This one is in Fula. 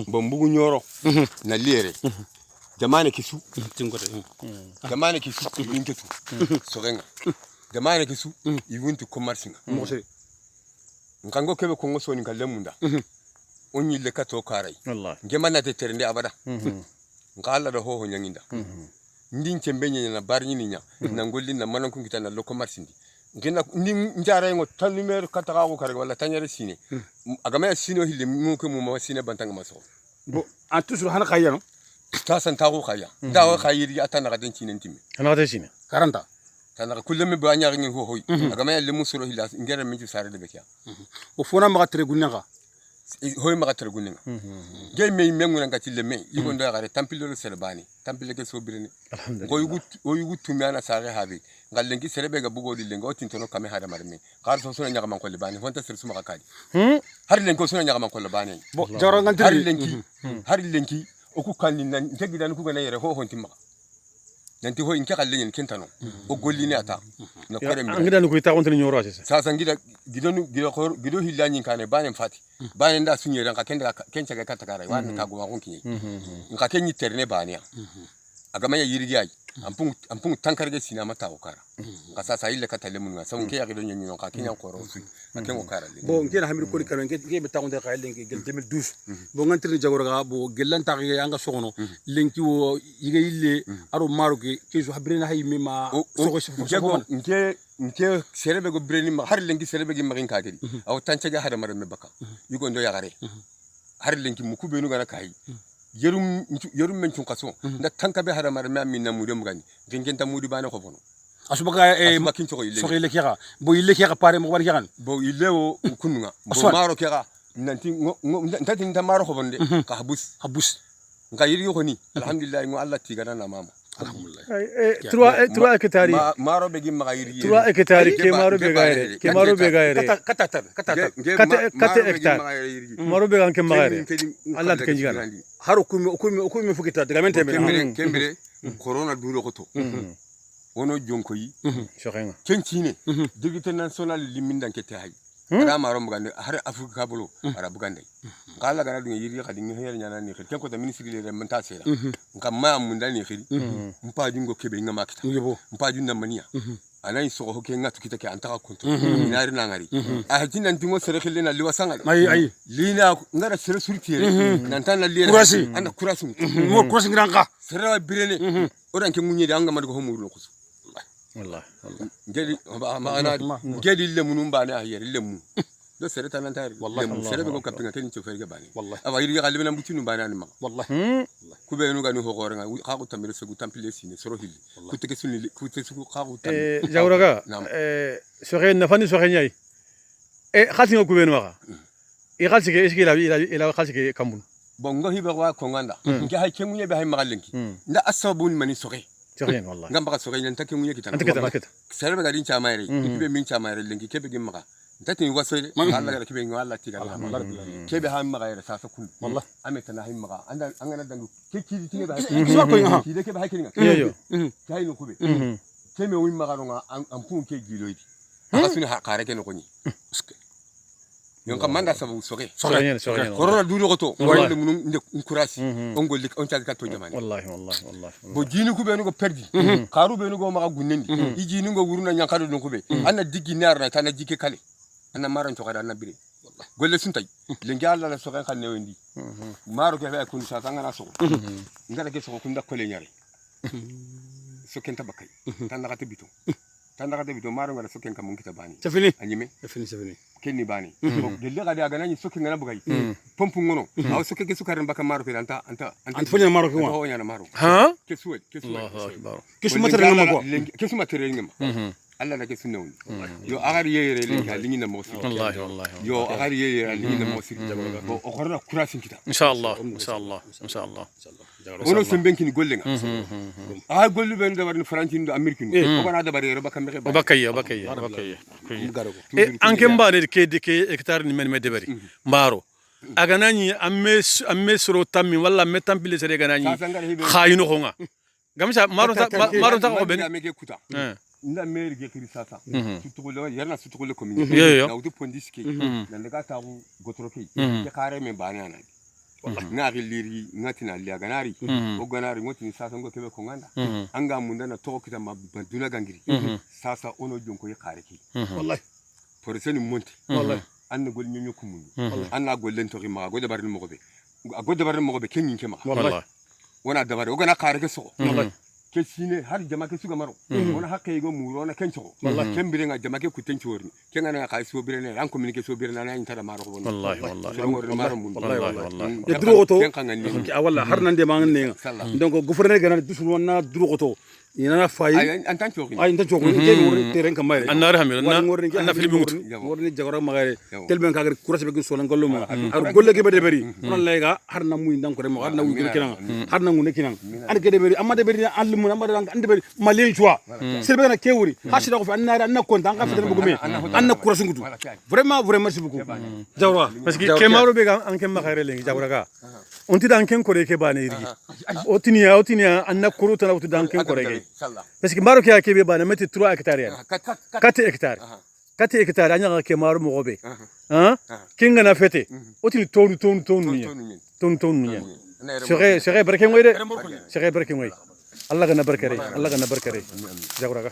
bombugu nyoro na lere jamane kisu jamane kisu ninketu sorenga jamane kisu iwuntu commercinga nkango kebe kongo soni ngalemunda onyi le kato karai ngema na teterende abada ngala da ho nyanginda ndin cembenye na barni ninya na ngolli na manan kun kitana lo commercindi ngena njara ngo tan numéro kataka ko kare wala tanyare sine agama sino hille mu ko mu ma sine bantanga maso bo en toujours hana khayano ta san ta ko khaya dawa khayiri atana gaden cinen timmi hana gaden cine 40 tanaka kullum ba nyaari ngi ho hoy agama yalle musuro hilla ngere min ci sare de bekia o fona ma tere gunanga hoy ma tere gunanga gey me mengu ngati le me yigo ndo gare tampilo lo serbani tampile ke sobirene o yugu tumiana sare habe ngalengi serebe ga bugo dilenga o tintono kame hada marme qar so sona nyaga man ko le bani fonta ser suma kadi har lenko sona nyaga man ko le bani bo jaro ngantiri har lenki o ku kan nan tegi dan ku gana yere ho hontimma nanti ho inke kalle nyen kentano o golline ata na kore mi ngida ko ta kontini nyoro ase sasa gido hillanyin kane banen fati banen da sunye ran ka kenda kencha ga katakara wa ta goma konki nka kenyi terne bania agama ya yirgi ay ampung tankarge sina mata okara ka sasa ile katale mun sa unke ya gido nyen ka kenya ko rosu aken okara le bo ngena hamir ko kala nge be tawnde ka lenki gel 2012 bo ngantiri jagoro ga bo gelan ta ga anga sogono lenki wo yiga ille aro maruke kesu habrena hay mema sogo jago nke serebe go breni ma har lenki serebe gi magin ka gedi aw tanche ga hada mare me baka yugo ndo ya gare har lenki mu kubenu ga na kai yerum men chun kaso nda tanka be hada mare me amina mu dem gani ngenta mudi bana ko fono asubaga makin to ile so ile kira bo ile kira pare mo war kiran bo ile o kununga bo maro kira nanti ntati nta maro ko bonde ka habus nga yiri ko ni alhamdulillah ngo Allah tigana na mama alhamdulillah 3 hectares maro be gi ma yiri 3 hectares ke maro be gaire kata hectare maro be gan ke magaire Allah te kenjigana haro kumi fukita daga mente kembere corona duro ko to wono jonko yi shorenga kencine digite national limindan ke tay ara maro mugande har afrika bolo ara bugande kala gara dun yiri khadi ngi her nyana ni khir ko da ministry le menta sera ngam ma mun dani khiri mpa jungo kebe ngama kita mpa junna mania anay so ko ke ngatu kita ke antaka konto inari nangari a hajin ndingo sere khille na liwa sanga ay lina ngara sere surtiere nan tan na liya kurasi anda kurasi mo kurasi ngiranka sere birene oran ke munye da ngama ko homuru ko wallahi jadi jadi lemunum bani ahiyer lemu do sere tan tan lemu sere be ko kapinga tan ci ferga bani wallahi aba yiri galbe na mutinu bani ma wallahi ku be nu gani ho gorenga ka ko tamire segu tampile sine soro hili ku teke sunni ku teke su ka ko tamire jawraga sore na fani sore nyai khati ngo ku be nu waka khati ke iski ila khati ke kambun bongo hibe wa ko nganda nge hay ke munye be hay magallenki nda asabun mani sore sore wallahi ngamba ka sore nyanta ke munye kitana sere be gadin chamaire be min chamaire lenki ke be gimma ntati wasoyle Allah gara kibe ngwalla tigara kebe ha magayra sa kun wallahi ameta na himma anda angana dangu ke kidi tinga ba so ko ha kide ke ba hakiringa yo kay no kube keme wi magaronga ampun ke giloidi akasuni ha kare ke no koni yon kamanda sabu soge corona duro goto wayde munum nde kurasi on golli on taga to jamani wallahi bo jini kube no go perdi karu be no go maga gunnendi ijini go wuruna nyankado no kube anna diggi narna tan jike kale anna maran to kada anna bire golle suntay lengi alla la so kan ne wendi maro ke fa kun sa tanga na so ngara ke so kun da kole nyare so ken tabakay tan nakata bito maro ngara so ken kam kita bani c'est fini anyime c'est fini kenni bani gelle kada aga nani so ken ngana bugay pompu ngono aw so ke sukaran baka maro ke anta fonya maro ko ho nyana maro ha kesu Allahu akbar kesu matere ngama Allah na ke sunna woni yo agari yeyere le ka lingi na mosi wallahi yo agari yeyere lingi na mosi bo o korna kurasin kita inshallah wono sembenki ni gollenga a gollu ben da warni franci ndo american ko bana da bare roba kambe bakay anke mbane ke hectare ni men me debari mbaro aganani amme soro tammi walla me tampile sere ganani khayino khonga gamsa maro ta ko ben nda maire ge kiri sasa tutugule yarna tutugule commune na udu pondiski na daga ta gotoroki ke kare me bana na ngari liri ngatina liya ganari o ganari ngotini sasa ngo kebe ko nganda anga munda na to kita mabanduna gangiri sasa ono jonko yi khareki wallahi poreseni monti wallahi anna gol nyonyo kumundu anna gol len to ma gol dabar mo gobe gol dabar mo gobe kenyin kema wallahi wana dabar o gana khareke so wallahi ke sine har jama ke suga maro wona hakke go muro na kencho wallahi kembire nga jama ke kutencho worni kenga na kay so birene ran communique so birene na intara maro ko wallahi wallahi ya duro goto walla har nande ma ngane donc gouverneur gana dusul wona duro goto ina fayi en tant que ay nta joko ke wori terrain kam may annar hamil na film mutu wori jagora magare telben kagar kurase be so lan gollo ma ar golle ke be de bari on layga har na muy ndan ko remo har na wu kinan har na ngune kinan an ke de bari amma de bari an limu amma de an de bari malien choix selbe na ke wori hasida ko fi annar an na kontan ka fi de bugume an na kurase ngutu vraiment merci beaucoup jawra parce que kemaro be an kem makare lengi jawra ga on ti dan ken kore ke bane irgi otinia an na kuruta na dan ken kore ke parce que maro ke be bane meti 3 hectares 4 hectares 4 hectares anya ke maro mo gobe hein kinga na fete otini tonu ni sere barke ngoy de sere barke ngoy Allah gana barkare jawra ga